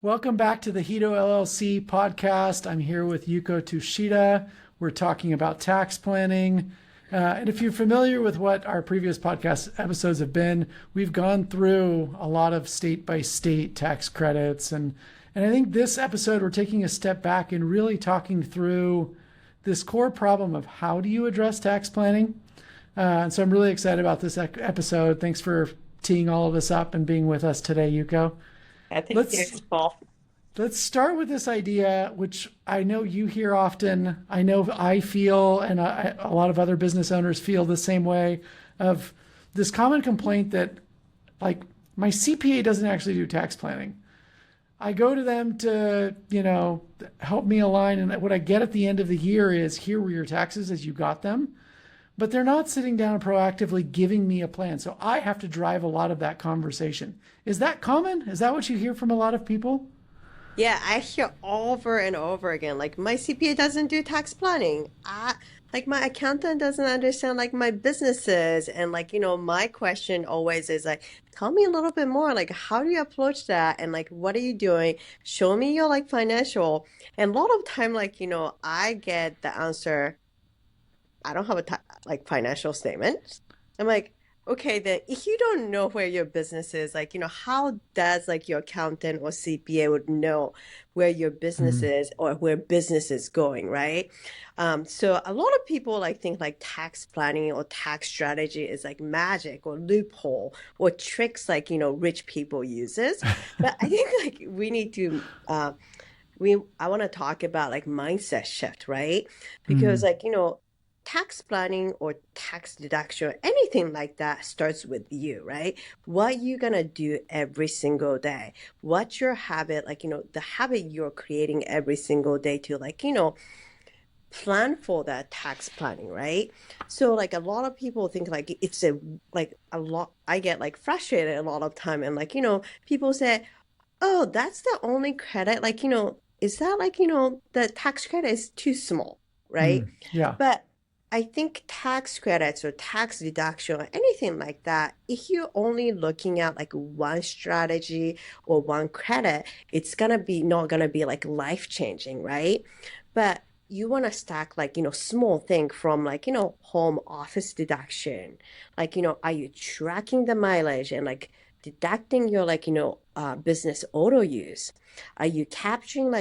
Welcome back to the Hito LLC podcast. I'm here with Yuko Tsuchida. We're talking about tax planning. And if you're familiar with what our previous podcast episodes have been, we've gone through a lot of state by state tax credits. And I think this episode, we're taking a step back and really talking through this core problem of how do you address tax planning. And so I'm really excited about this episode. Thanks for teeing all of this up and being with us today, Yuko. I think Let's it's Paul. let's start with this idea, which I know you hear often. I know I feel, and a lot of other business owners feel the same way, of this common complaint that, like, my CPA doesn't actually do tax planning. I go to them to, help me align, and what I get at the end of the year is, here were your taxes as you got them. But they're not sitting down and proactively giving me a plan. So I have to drive a lot of that conversation. Is that common? Is that what you hear from a lot of people? Yeah, I hear over and over again, like my CPA doesn't do tax planning. Like my accountant doesn't understand like my businesses. And my question always is like, tell me a little bit more. Like, how do you approach that? And like, what are you doing? Show me your like financial. And a lot of time, I get the answer, I don't have like financial statement. I'm like, okay, then if you don't know where your business is, like, how does like your accountant or CPA would know where your business Mm. is or where business is going, right? So a lot of people like think like tax planning or tax strategy is like magic or loophole or tricks like, rich people uses. But I think like we need to I want to talk about like mindset shift, right? Because Mm. tax planning or tax deduction, anything like that starts with you, right? What you gonna do every single day? What's your habit? Like, the habit you're creating every single day to plan for that tax planning, right? So like a lot of people think like it's a lot, I get like frustrated a lot of time and people say, oh, that's the only credit. Is that the tax credit is too small, right? Mm. Yeah. But I think tax credits or tax deduction or anything like that, if you're only looking at like one strategy or one credit, it's gonna be not gonna be like life changing, right? But you want to stack small thing from home office deduction, are you tracking the mileage and like deducting your business auto use? Are you capturing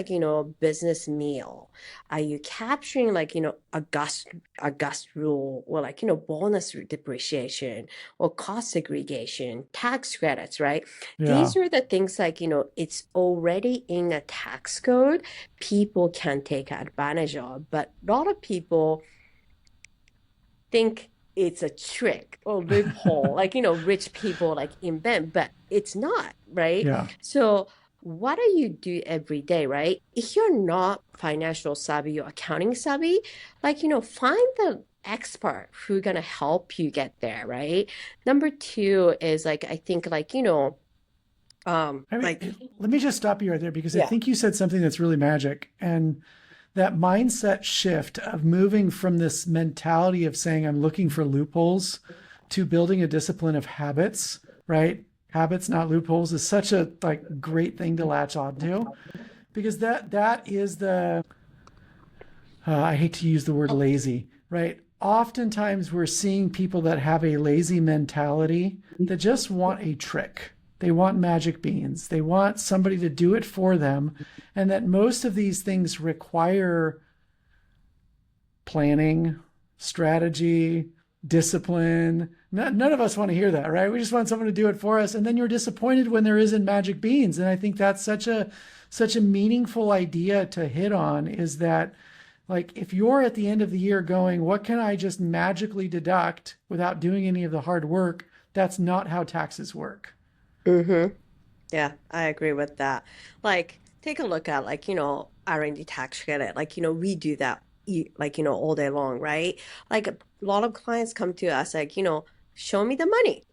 business meal? Are you capturing August rule or bonus depreciation or cost segregation, tax credits, right? Yeah. These are the things it's already in a tax code people can take advantage of, but a lot of people think it's a trick or loophole, rich people like invent, but it's not, right? Yeah. So what do you do every day, right? If you're not financial savvy or accounting savvy, find the expert who's gonna help you get there, right? Number two is I think I mean, like let me just stop you right there because I yeah. think you said something that's really magic. And that mindset shift of moving from this mentality of saying, I'm looking for loopholes to building a discipline of habits, right? Habits, not loopholes, is such a like great thing to latch on to because that is the I hate to use the word lazy, right? Oftentimes we're seeing people that have a lazy mentality that just want a trick. They want magic beans. They want somebody to do it for them. And that most of these things require planning, strategy, discipline. None of us want to hear that, right? We just want someone to do it for us. And then you're disappointed when there isn't magic beans. And I think that's such a meaningful idea to hit on, is that, like, if you're at the end of the year going, what can I just magically deduct without doing any of the hard work? That's not how taxes work. Mm-hmm. Yeah, I agree with that. Take a look at R&D tax credit. We do that all day long, right? A lot of clients come to us show me the money.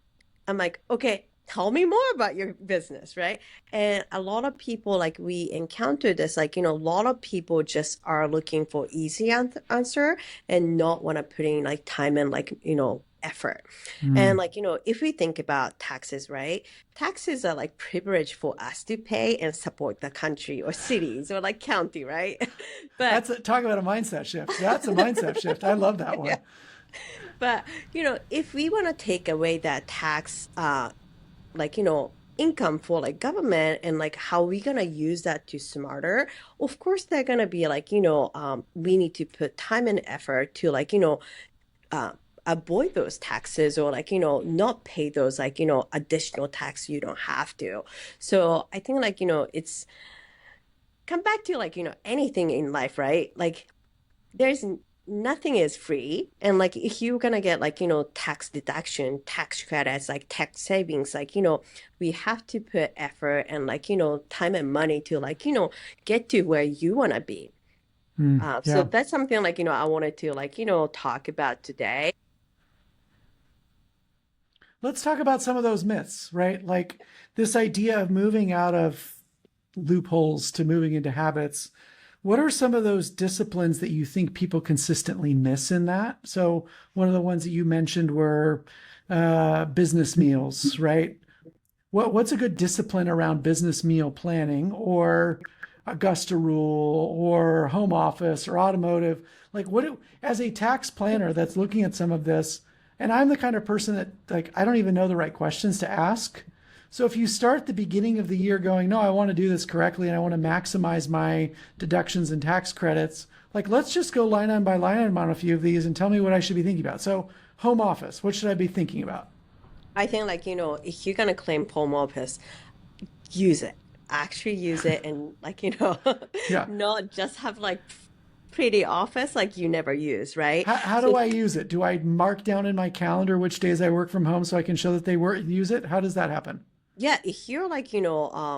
I'm like, okay, tell me more about your business, right? And a lot of people we encounter this a lot of people just are looking for easy answer and not want to put in time and effort. And Mm. like, if we think about taxes, right? Taxes are like privilege for us to pay and support the country or cities or like county, right? But Talk about a mindset shift. That's a mindset shift. I love that yeah, one. but if we want to take away that tax, like income for like government and like how we gonna use that to smarter, of course they're gonna be like we need to put time and effort to like uh, avoid those taxes or like not pay those like additional tax you don't have to. So I think like it's come back to like anything in life, right? Like there's nothing is free, and like if you're gonna get like tax deduction, tax credits, like tax savings, like we have to put effort and like time and money to like get to where you want to be. Mm. So Yeah. that's something like I wanted to like talk about today. Let's talk about some of those myths, right? Like this idea of moving out of loopholes to moving into habits. What are some of those disciplines that you think people consistently miss in that? So one of the ones that you mentioned were business meals, right? What's a good discipline around business meal planning or Augusta rule or home office or automotive? Like as a tax planner that's looking at some of this, and I'm the kind of person that like I don't even know the right questions to ask. So if you start the beginning of the year going, no, I want to do this correctly and I want to maximize my deductions and tax credits, like let's just go line item by line item on a few of these and tell me what I should be thinking about. So home office, what should I be thinking about? I think like if you're gonna claim home office, use it, actually use it, and like Yeah. not just have like pretty office like you never use, right? How So do I use it? Do I mark down in my calendar which days I work from home so I can show that they work use it? How does that happen? yeah, if you're like,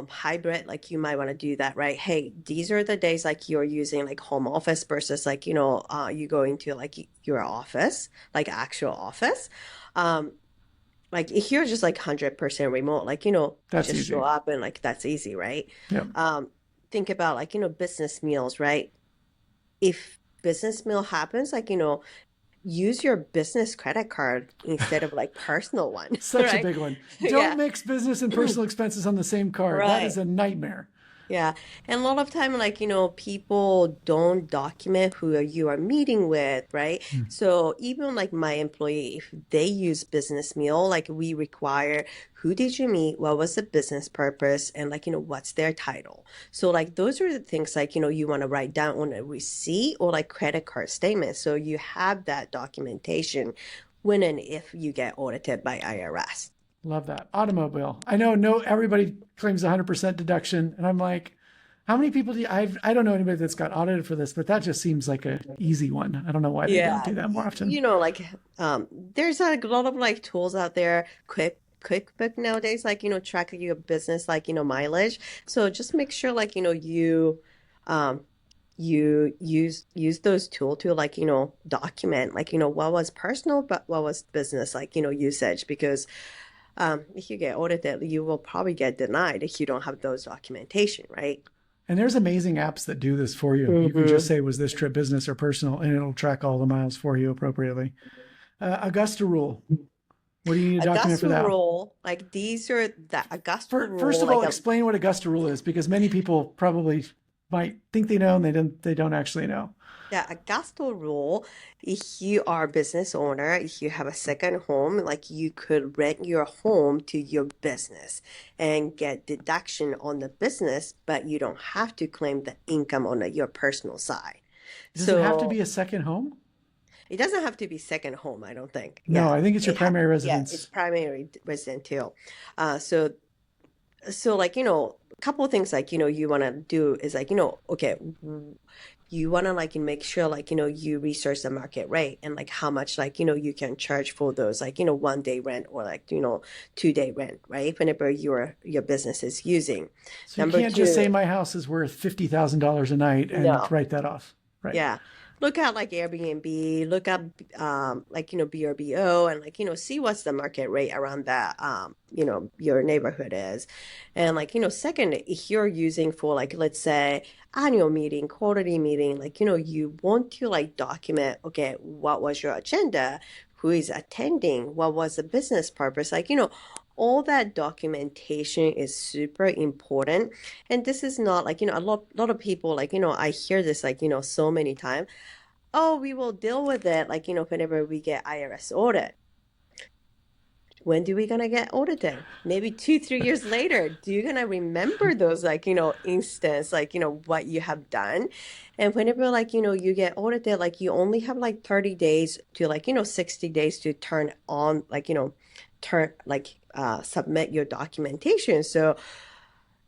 hybrid, like you might want to do that, right? Hey, these are the days like you're using like home office versus like, you go into like your office, like actual office. Um, like if you're just like 100% remote, like, That's just show easy. up and like that's easy, right? Yeah. Um, think about like, business meals, right? If business meal happens, like, use your business credit card instead of like personal one, Such a right? big one. Don't Yeah. mix business and personal expenses on the same card. That is Right. a nightmare. Yeah. And a lot of time, like, people don't document who you are meeting with, right? Hmm. So even like my employee, if they use business meal, like we require who did you meet? What was the business purpose? And like, what's their title? So like those are the things like, you want to write down on a receipt or like credit card statement. So you have that documentation when and if you get audited by IRS. Love that. Automobile. I know no everybody claims 100% deduction and I'm like how many people do you, I don't know anybody that's got audited for this, but that just seems like a easy one. I don't know why they don't Yeah, do that more often. like there's a lot of like tools out there, QuickBook nowadays, like track your business, like mileage. So just make sure like um you use those tools to like document like what was personal but what was business like usage because if you get audited, you will probably get denied if you don't have those documentation, right? And there's amazing apps that do this for you. You can just Hmm. say, was this trip business or personal? And it'll track all the miles for you appropriately. Augusta rule. What do you need to document for Augusta that? rule, like these are the Augusta First rule, of like all, explain what Augusta rule is because many people probably might think they know and they don't actually know. the Augusta rule, if you are a business owner, if you have a second home, like you could rent your home to your business and get deduction on the business, but you don't have to claim the income on your personal side. Does it have to So be a second home? it doesn't have to be second home, I don't think. No, I think it's your primary Yeah, it's residence. primary resident too. So like a couple of things like you want to do is like okay, you want to like make sure like you research the market rate and like how much like you can charge for those like 1 day rent or like 2 day rent, right, whenever your business is using. So you Number can't just say two, my house is worth $50,000 a night and no. write that off. Right. Yeah. Look at like Airbnb, look up like BRBO and like see what's the market rate around that your neighborhood is. And like second, if you're using for like let's say annual meeting, quarterly meeting, like you want to like document okay, what was your agenda? who is attending, what was the business purpose, like, you know, all that documentation is super important. And this is not like, you know, lot of people, like, you know, I hear this, like, you know, so many times. Oh, we will deal with it, like, you know, whenever we get IRS audit. When do we gonna get audited? Maybe 2, 3 years later. Do you gonna remember those, like, you know, instance, like, you know, what you have done? And whenever, like, you know, you get audited, like, you only have like 30 days to, like, you know, 60 days to turn on, like, you know, submit your documentation. So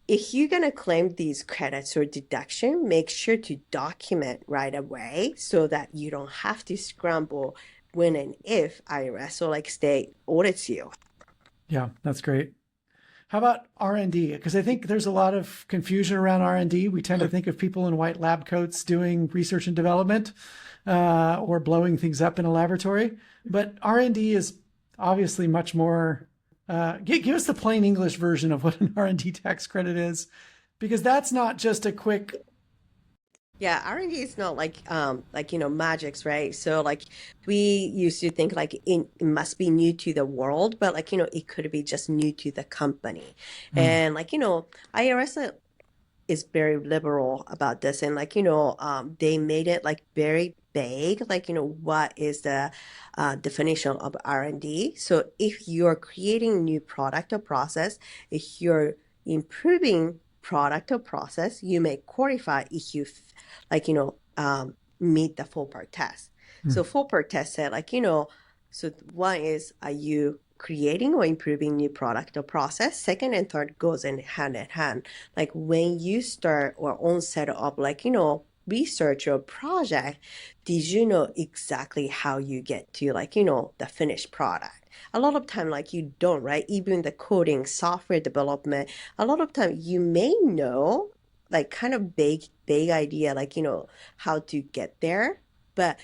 if you're going to claim these credits or deduction, make sure to document right away so that you don't have to scramble when and if IRS or like state audits you. Yeah, that's great. How about R&D? Because I think there's a lot of confusion around R&D. We tend to think of people in white lab coats doing research and development or blowing things up in a laboratory. But R&D is obviously much more. Give us the plain English version of what an R&D tax credit is, because that's not just a quick. Yeah, R&D is not like, you know, magics, right? So like we used to think like it must be new to the world, but like, you know, it could be just new to the company. And like, you know, IRS is very liberal about this, and like, you know, they made it like very vague, like, you know, what is the definition of R&D. So if you're creating new product or process, if you're improving product or process, you may qualify if you like, you know, meet the 4-part test. So 4-part test said, like, you know, so one is, are you creating or improving new product or process? Second and third goes in hand. Like when you start or onset of like, you know, research or project, did you know exactly how you get to like, you know, the finished product? A lot of time, like you don't, right? Even the coding, software development, a lot of time you may know like kind of vague idea, like, you know, how to get there, but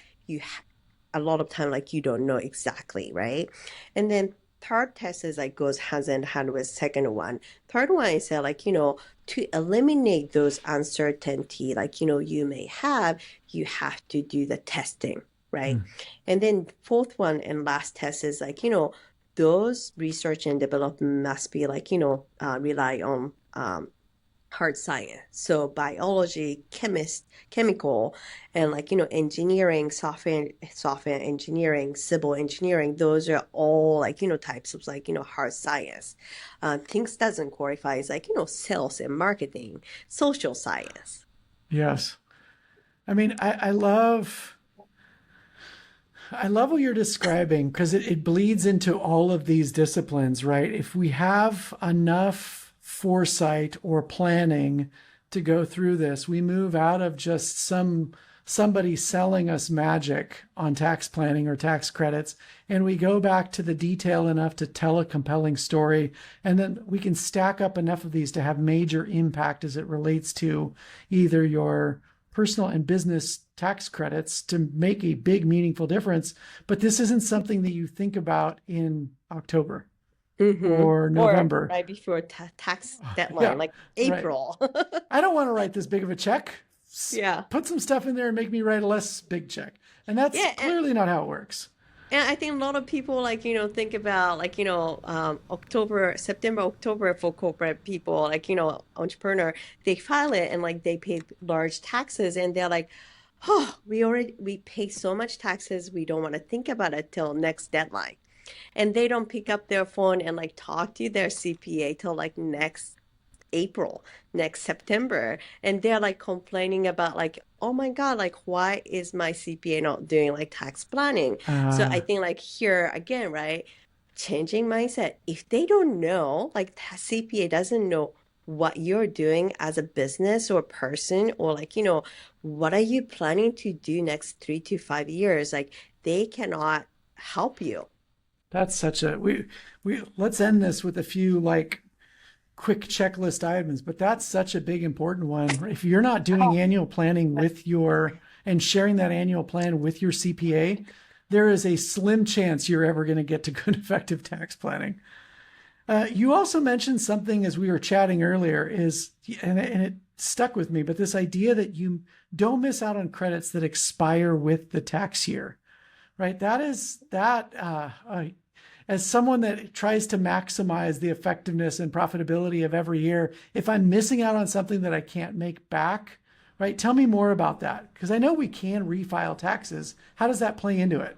a lot of time, like you don't know exactly, right? And then third test is like goes hands in hand with second one. Third one is like, you know, to eliminate those uncertainty, like, you know, you may have, you have to do the testing, right? And then fourth one and last test is like, you know, those research and development must be like, you know, rely on hard science. So biology, chemical, and like, you know, engineering, software engineering, civil engineering, those are all like, you know, types of like, you know, hard science. Things doesn't qualify as like, you know, sales and marketing, social science. Yes. I mean, I love what you're describing, because it bleeds into all of these disciplines, right? If we have enough foresight or planning to go through this, we move out of just somebody selling us magic on tax planning or tax credits, and we go back to the detail enough to tell a compelling story, and then we can stack up enough of these to have major impact as it relates to either your personal and business tax credits to make a big, meaningful difference. But this isn't something that you think about in October or November. Or right before tax deadline, Yeah, like right. April. I don't want to write this big of a check. Yeah. Put some stuff in there and make me write a less big check. And that's Yeah, clearly not how it works. and I think a lot of people like, you know, think about like, you know, September, October for corporate people, like, you know, entrepreneur, they file it and like they pay large taxes and they're like, oh, we pay so much taxes, we don't want to think about it till next deadline. And they don't pick up their phone and like talk to their CPA till like next April, next September, and they're like complaining about like, oh my God, like why is my CPA not doing like tax planning? So I think like here again, right, changing mindset. If they don't know, like CPA doesn't know what you're doing as a business or person, or like, you know, what are you planning to do next 3 to 5 years? Like they cannot help you. That's such a we let's end this with a few like quick checklist items, but that's such a big important one. If you're not doing annual planning with your and sharing that annual plan with your CPA, there is a slim chance you're ever going to get to good effective tax planning. You also mentioned something as we were chatting earlier and it stuck with me, but this idea that you don't miss out on credits that expire with the tax year. right? As someone that tries to maximize the effectiveness and profitability of every year, if I'm missing out on something that I can't make back, right? Tell me more about that, because I know we can refile taxes. How does that play into it?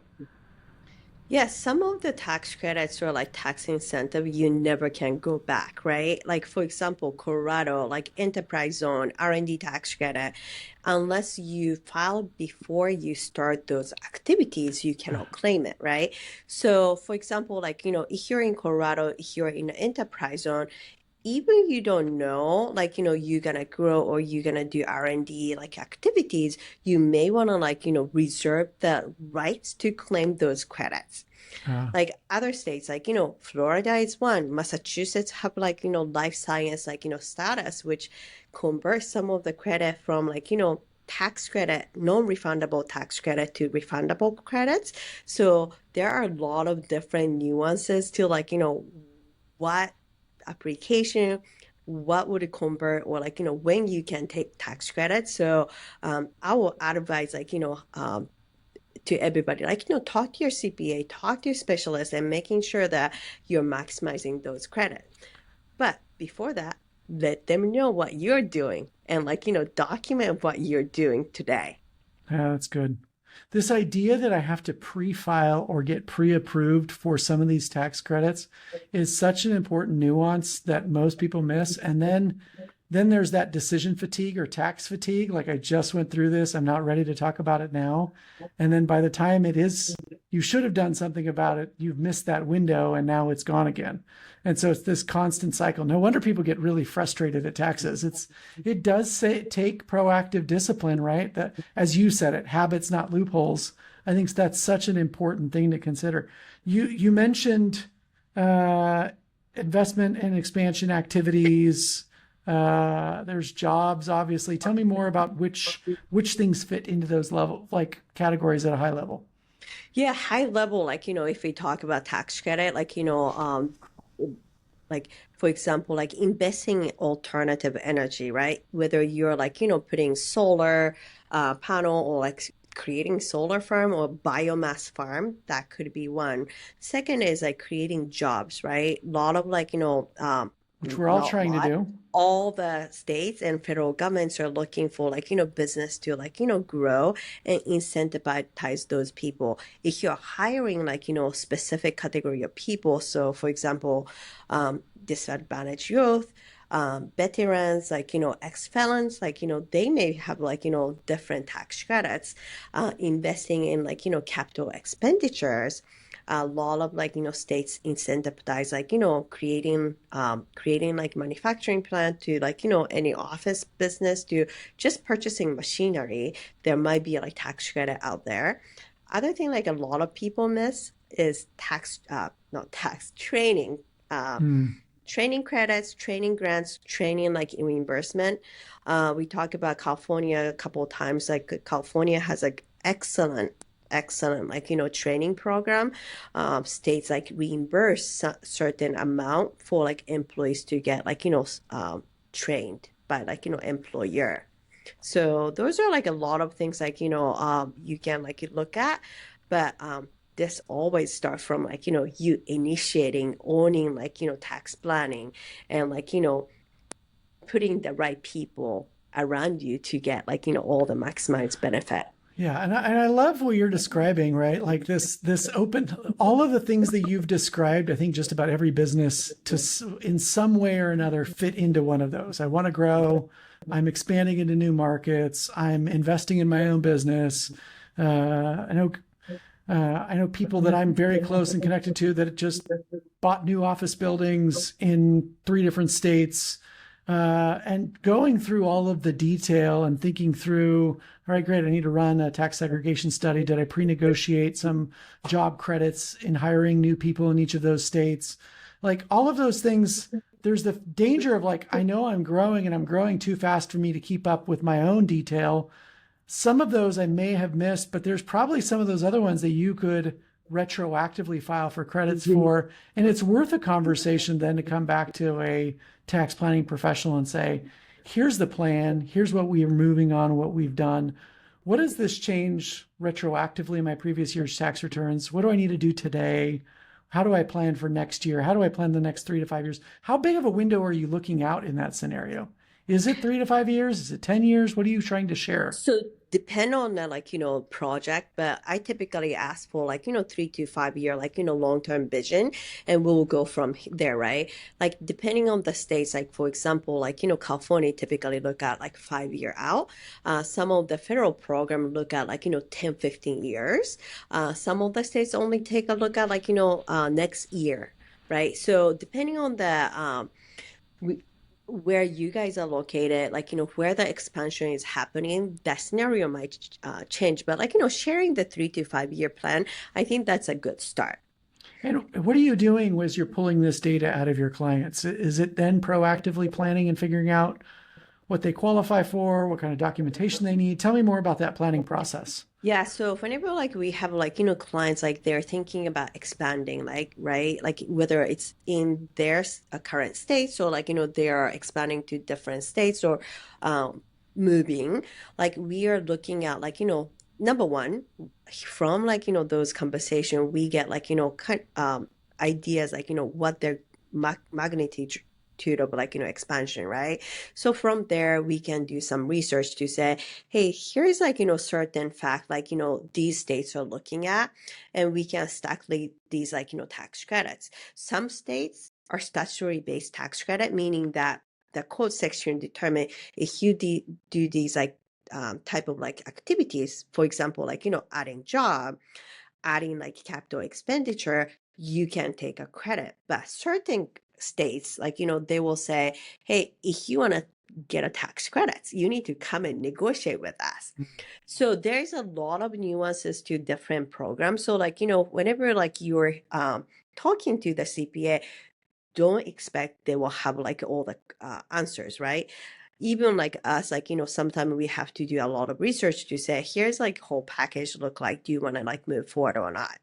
Yes, some of the tax credits or like tax incentive you never can go back, right? Like for example, Colorado, like enterprise zone, R&D tax credit, unless you file before you start those activities, you cannot claim it, right? So for example, like, if you're in Colorado, if you're in an enterprise zone, even you don't know, like, you're gonna grow or you're gonna do R&D like activities, you may want to like, reserve the rights to claim those credits. Uh, Like other states, like, Florida is one, Massachusetts have like, life science, like, status, which converts some of the credit from like, tax credit, non-refundable tax credit to refundable credits. So there are a lot of different nuances to like, what application, what would it convert, or like, when you can take tax credit. So I will advise like, to everybody, like, talk to your CPA, talk to your specialist, and making sure that you're maximizing those credits. But before that, let them know what you're doing and like, document what you're doing today. yeah, that's good. This idea that I have to pre-file or get pre-approved for some of these tax credits is such an important nuance that most people miss. And then there's that decision fatigue or tax fatigue. Like, I just went through this, I'm not ready to talk about it now. And then by the time you should have done something about it, you've missed that window and now it's gone again. And so it's this constant cycle. No wonder people get really frustrated at taxes. It does take proactive discipline, right? That, as you said it, habits, not loopholes. I think that's such an important thing to consider. You mentioned investment and expansion activities. There's jobs, obviously. Tell me more about which things fit into those level, like categories at a high level. Yeah, high level, like, if we talk about tax credit, like, like for example, like investing in alternative energy, right? Whether you're like, putting solar panel or like creating solar farm or biomass farm, that could be one. Second is like creating jobs, right? A lot of like, Which we're all not a trying to lot, do. all the states and federal governments are looking for like, business to like, grow and incentivize those people. If you're hiring like, specific category of people, so for example, disadvantaged youth, veterans, like, ex-felons, like, they may have like, different tax credits, investing in like, capital expenditures. A lot of like, states incentivize like, creating like manufacturing plant to like, any office business to just purchasing machinery. There might be like tax credit out there. Other thing like a lot of people miss is not tax, training. Hmm. Training credits, training grants, training like reimbursement. We talked about California a couple of times. Like California has like excellent like training program. States like reimburse certain amount for like employees to get like trained by like employer. So those are like a lot of things like you can like look at, but this always starts from like you initiating, owning like tax planning, and like putting the right people around you to get like all the maximized benefit. Yeah, and I love what you're describing, right? Like this open, all of the things that you've described. I think just about every business in some way or another fit into one of those. I want to grow. I'm expanding into new markets. I'm investing in my own business. I know people that I'm very close and connected to that just bought new office buildings in 3 different states. And going through all of the detail and thinking through, all right, great, I need to run a tax segregation study. Did I pre-negotiate some job credits in hiring new people in each of those states? Like all of those things, there's the danger of like, I know I'm growing and I'm growing too fast for me to keep up with my own detail. Some of those I may have missed, but there's probably some of those other ones that you could retroactively file for credits for. And it's worth a conversation then to come back to a tax planning professional and say, here's the plan, here's what we are moving on, what we've done. what does this change retroactively in my previous year's tax returns? What do I need to do today? How do I plan for next year? How do I plan the next 3 to 5 years? How big of a window are you looking out in that scenario? Is it 3 to 5 years? Is it 10 years? What are you trying to share? So depend on the project, but I typically ask for 3 to 5 year long-term vision, and we'll go from there, right? Like depending on the states, like for example, California typically look at 5 year out. Some of the federal program look at 10, 15 years. Some of the states only take a look at next year, right? So depending on the where you guys are located, where the expansion is happening, that scenario might change. But sharing the 3 to 5 year plan, I think that's a good start. And what are you doing as you're pulling this data out of your clients? Is it then proactively planning and figuring out what they qualify for, what kind of documentation they need? Tell me more about that planning process. Yeah, so whenever we have clients they're thinking about expanding, right, whether it's in their current states or they are expanding to different states or moving, we are looking at number one, from those conversations we get ideas what their magnitude of expansion, right? So from there we can do some research to say, hey, here's certain fact these states are looking at, and we can stack these tax credits. Some states are statutory based tax credit, meaning that the code section determine if you do these type of activities, for example, adding job, adding capital expenditure, you can take a credit. But certain states, they will say, hey, if you want to get a tax credits, you need to come and negotiate with us. So there's a lot of nuances to different programs. So whenever you're talking to the CPA, don't expect they will have all the answers, right? Even us, sometimes we have to do a lot of research to say, here's whole package look like, do you want to move forward or not?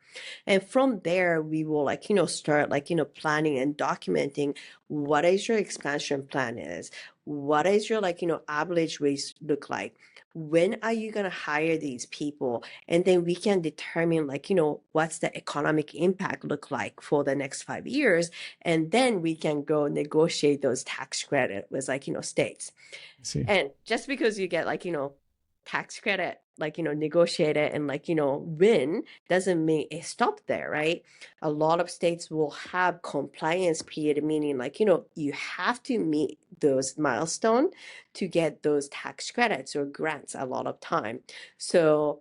And from there, we will start planning and documenting what is your expansion plan is, what is your average wage look like, when are you going to hire these people, and then we can determine what's the economic impact look like for the next 5 years, and then we can go negotiate those tax credit with states. See. And just because you get tax credit negotiate it and win doesn't mean it stopped there, right? A lot of states will have compliance period, meaning you have to meet those milestones to get those tax credits or grants a lot of time. So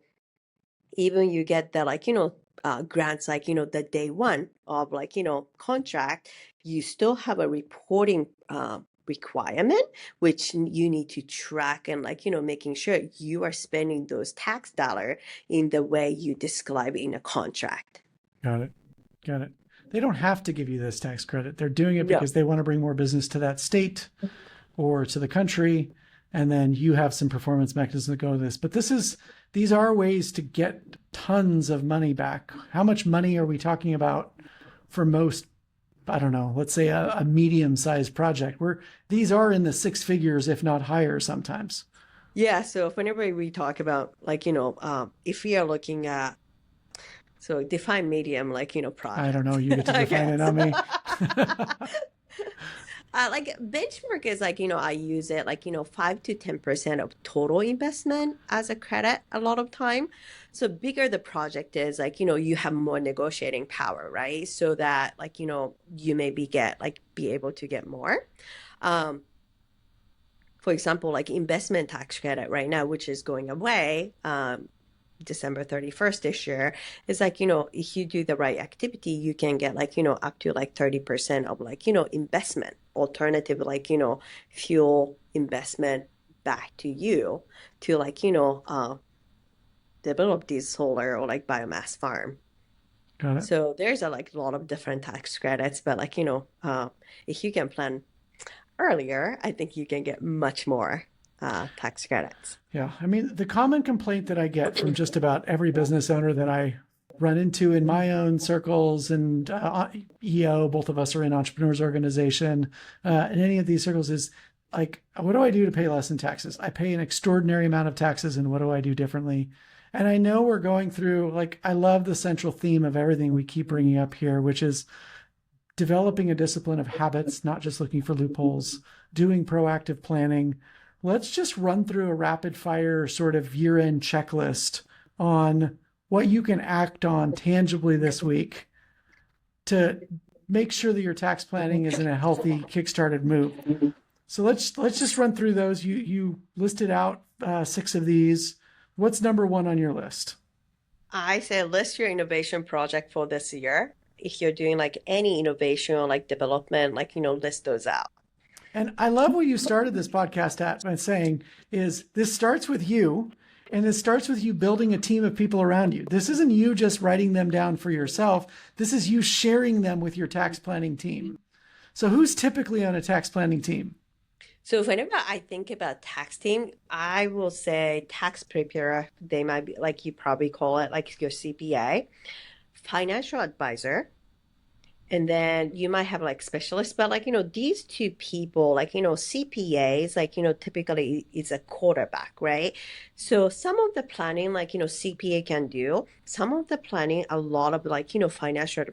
even you get the grants the day one of contract, you still have a reporting requirement, which you need to track and making sure you are spending those tax dollar in the way you describe in a contract. Got it. They don't have to give you this tax credit. They're doing it because they want to bring more business to that state or to the country, and then you have some performance mechanisms that go to this. But these are ways to get tons of money back. How much money are we talking about for most, I don't know, let's say a medium-sized project, where these are in the 6 figures, if not higher sometimes? Yeah, so whenever we talk about if we are looking at, so define medium, project. I don't know, you get to define it on me. Benchmark is I use it 5 to 10% of total investment as a credit a lot of time. So bigger the project is, you have more negotiating power, right? So that you maybe be able to get more. For example, investment tax credit right now, which is going away, December 31st this year, is if you do the right activity, you can get up to 30% of investment, alternative fuel investment back to you to develop these solar or biomass farm. Got it. So there's a lot of different tax credits, but if you can plan earlier, I think you can get much more tax credits. Yeah. I mean, the common complaint that I get from just about every business owner that I run into in my own circles, and both of us are in entrepreneurs organization, in any of these circles, is like, what do I do to pay less in taxes? I pay an extraordinary amount of taxes, and what do I do differently? And I know we're going through, like, I love the central theme of everything we keep bringing up here, which is developing a discipline of habits, not just looking for loopholes, doing proactive planning. Let's just run through a rapid fire sort of year-end checklist on what you can act on tangibly this week to make sure that your tax planning is in a healthy, kickstarted move. So let's just run through those. You listed out 6 of these. What's number 1 on your list? I say list your innovation project for this year. If you're doing like any innovation or like development, like, list those out. And I love what you started this podcast at by saying is this starts with you, and it starts with you building a team of people around you. This isn't you just writing them down for yourself. This is you sharing them with your tax planning team. So who's typically on a tax planning team? So whenever I think about tax team, I will say tax preparer. They might be like you probably call it like your CPA, financial advisor, and then you might have like specialists. But like, these 2 people, like, CPAs, like, typically it's a quarterback, right? So some of the planning, like, CPA can do, some of the planning, a lot of like, financial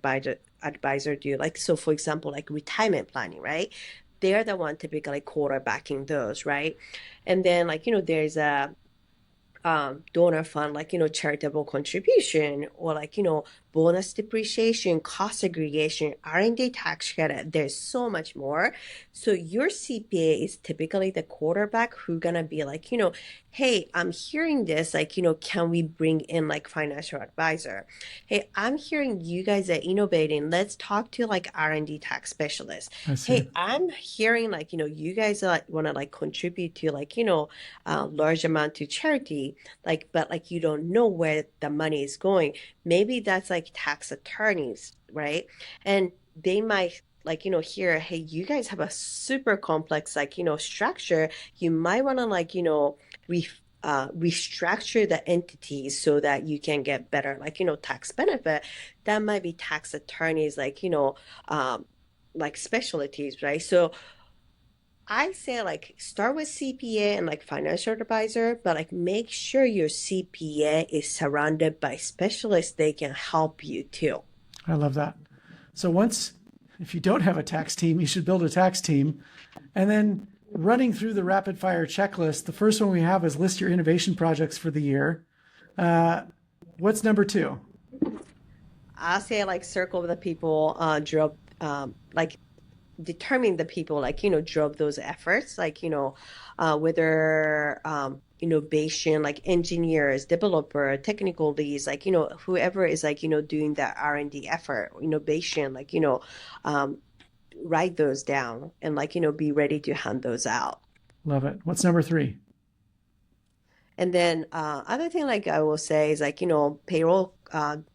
advisor do. Like, so for example, like retirement planning, right? They're the one typically quarterbacking those, right? And then like, there's a donor fund, like, charitable contribution, or like, bonus depreciation, cost segregation, R&D tax credit. There's so much more. So your CPA is typically the quarterback who gonna be like, hey, I'm hearing this, like, can we bring in like financial advisor? Hey, I'm hearing you guys are innovating. Let's talk to like R&D tax specialists. Hey, I'm hearing like, you guys are like want to like contribute to like, large amount to charity, like, but like you don't know where the money is going. Maybe that's like tax attorneys, right? And they might like, hear, hey, you guys have a super complex, like, structure. You might want to like, restructure the entities so that you can get better, like, tax benefit. That might be tax attorneys, like, like specialties, right? So I say like start with CPA and like financial advisor, but like make sure your CPA is surrounded by specialists. They can help you too. I love that. So if you don't have a tax team, you should build a tax team. And then running through the rapid fire checklist, the first one we have is list your innovation projects for the year. What's number 2? I'll say like circle the people, drove, like determine the people, like, drove those efforts, like, whether innovation, like engineers, developer, technical leads, like, whoever is like, doing that R&D effort, innovation, like, write those down and like, be ready to hand those out. Love it. What's number 3? And then other thing like I will say is like, payroll,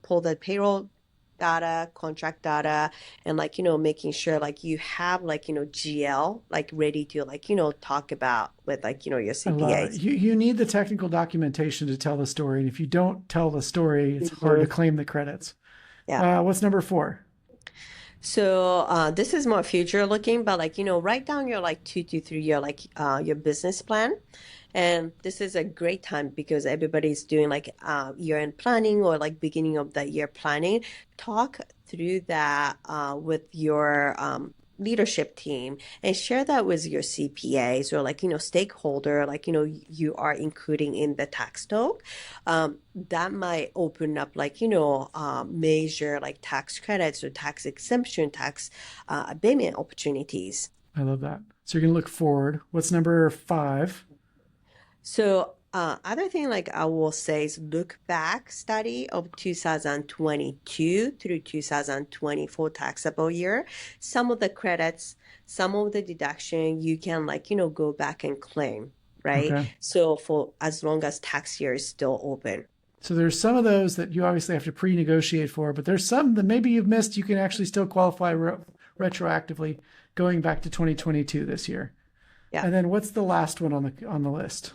pull the payroll data, contract data, and like, making sure like you have like, GL, like ready to like, talk about with like, your CPAs. You need the technical documentation to tell the story. And if you don't tell the story, it's hard to claim the credits. Yeah. What's number 4? So this is more future looking, but like, write down your like 2 to 3 year, like your business plan. And this is a great time because everybody's doing like year-end planning or like beginning of the year planning. Talk through that with your leadership team and share that with your CPAs or like, stakeholder, like, you are including in the tax talk. That might open up like, major like tax credits or tax exemption, tax abatement opportunities. I love that. So you're going to look forward. What's number 5? So other thing like I will say is look back study of 2022 through 2024 taxable year. Some of the credits, some of the deduction you can like, go back and claim, right? Okay. So for as long as tax year is still open. So there's some of those that you obviously have to pre-negotiate for, but there's some that maybe you've missed. You can actually still qualify retroactively going back to 2022 this year. Yeah. And then what's the last one on the list?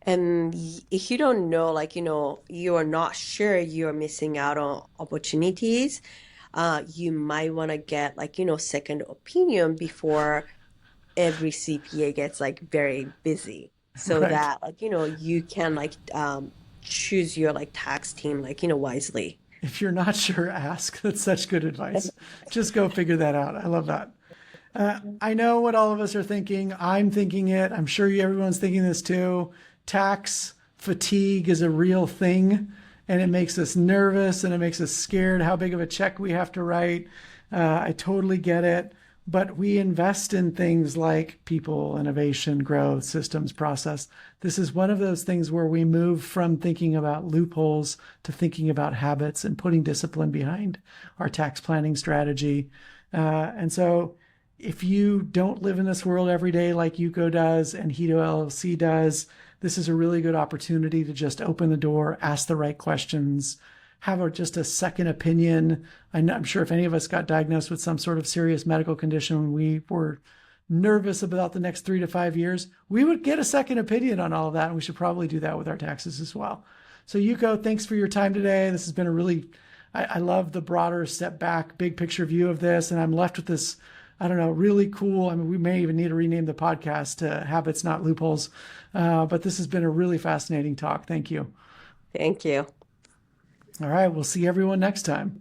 And if you don't know, like, you are not sure you're missing out on opportunities, you might want to get like, second opinion before every CPA gets like very busy so Right. that like, you can like choose your like tax team like, wisely. If you're not sure, ask. That's such good advice. Just go figure that out. I love that. I know what all of us are thinking. I'm thinking it. I'm sure everyone's thinking this too. Tax fatigue is a real thing, and it makes us nervous and it makes us scared how big of a check we have to write. I totally get it. But we invest in things like people, innovation, growth, systems, process. This is one of those things where we move from thinking about loopholes to thinking about habits and putting discipline behind our tax planning strategy. And so if you don't live in this world every day like Yuko does and Hito LLC does, this is a really good opportunity to just open the door, ask the right questions, have just a second opinion. I'm sure if any of us got diagnosed with some sort of serious medical condition when we were nervous about the next 3 to 5 years, we would get a second opinion on all of that. And we should probably do that with our taxes as well. So Yuko, thanks for your time today. This has been a really, I love the broader step back, big picture view of this. And I'm left with this, I don't know, really cool. I mean, we may even need to rename the podcast to Habits, Not Loopholes. But this has been a really fascinating talk. Thank you. Thank you. All right. We'll see everyone next time.